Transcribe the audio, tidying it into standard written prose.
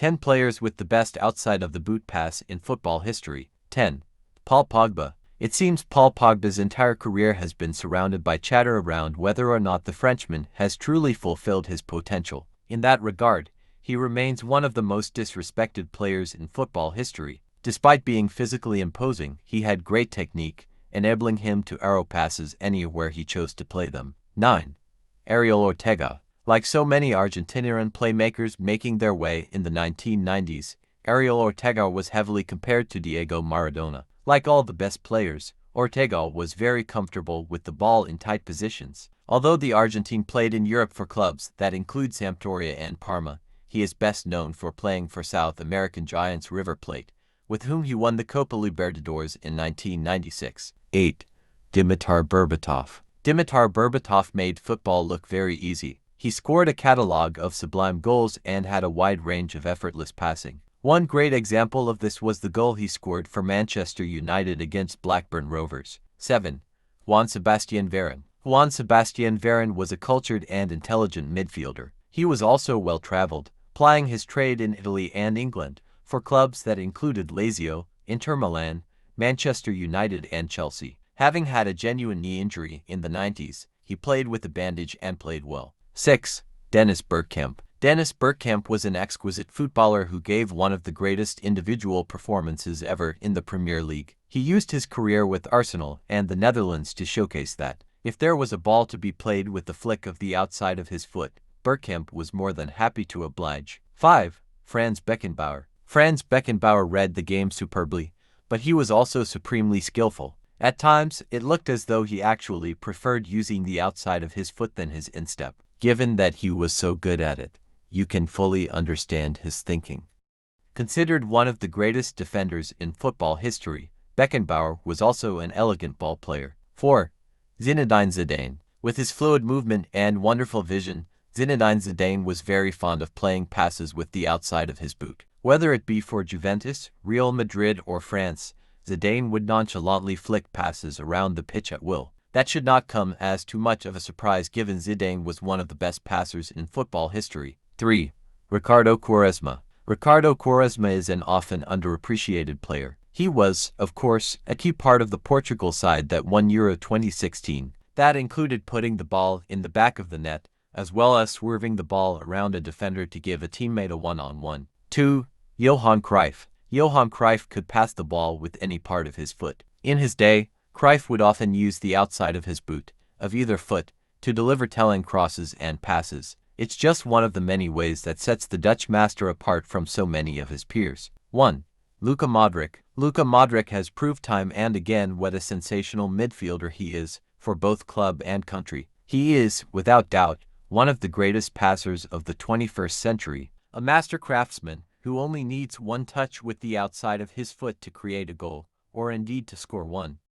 10 players with the best outside of the boot pass in football history. 10. Paul Pogba. It seems Paul Pogba's entire career has been surrounded by chatter around whether or not the Frenchman has truly fulfilled his potential. In that regard, he remains one of the most disrespected players in football history. Despite being physically imposing, he had great technique, enabling him to arrow passes anywhere he chose to play them. 9. Ariel Ortega. Like so many Argentinian playmakers making their way in the 1990s, Ariel Ortega was heavily compared to Diego Maradona. Like all the best players, Ortega was very comfortable with the ball in tight positions. Although the Argentine played in Europe for clubs that include Sampdoria and Parma, he is best known for playing for South American giants River Plate, with whom he won the Copa Libertadores in 1996. 8. Dimitar Berbatov. Dimitar Berbatov made football look very easy. He scored a catalog of sublime goals and had a wide range of effortless passing. One great example of this was the goal he scored for Manchester United against Blackburn Rovers. 7. Juan Sebastian Veron. Juan Sebastian Veron was a cultured and intelligent midfielder. He was also well-traveled, plying his trade in Italy and England for clubs that included Lazio, Inter Milan, Manchester United and Chelsea. Having had a genuine knee injury in the 90s, he played with a bandage and played well. 6. Dennis Bergkamp. Dennis Bergkamp was an exquisite footballer who gave one of the greatest individual performances ever in the Premier League. He used his career with Arsenal and the Netherlands to showcase that, if there was a ball to be played with the flick of the outside of his foot, Bergkamp was more than happy to oblige. 5. Franz Beckenbauer. Franz Beckenbauer read the game superbly, but he was also supremely skillful. At times, it looked as though he actually preferred using the outside of his foot than his instep. Given that he was so good at it, you can fully understand his thinking. Considered one of the greatest defenders in football history, Beckenbauer was also an elegant ball player. 4. Zinedine Zidane. With his fluid movement and wonderful vision, Zinedine Zidane was very fond of playing passes with the outside of his boot. Whether it be for Juventus, Real Madrid or France, Zidane would nonchalantly flick passes around the pitch at will. That should not come as too much of a surprise given Zidane was one of the best passers in football history. 3. Ricardo Quaresma. Ricardo Quaresma is an often underappreciated player. He was, of course, a key part of the Portugal side that won Euro 2016. That included putting the ball in the back of the net, as well as swerving the ball around a defender to give a teammate a one-on-one. 2. Johan Cruyff. Johan Cruyff could pass the ball with any part of his foot. In his day, Cruyff would often use the outside of his boot, of either foot, to deliver telling crosses and passes. It's just one of the many ways that sets the Dutch master apart from so many of his peers. 1. Luka Modric. Luka Modric has proved time and again what a sensational midfielder he is for both club and country. He is, without doubt, one of the greatest passers of the 21st century, a master craftsman who only needs one touch with the outside of his foot to create a goal, or indeed to score one.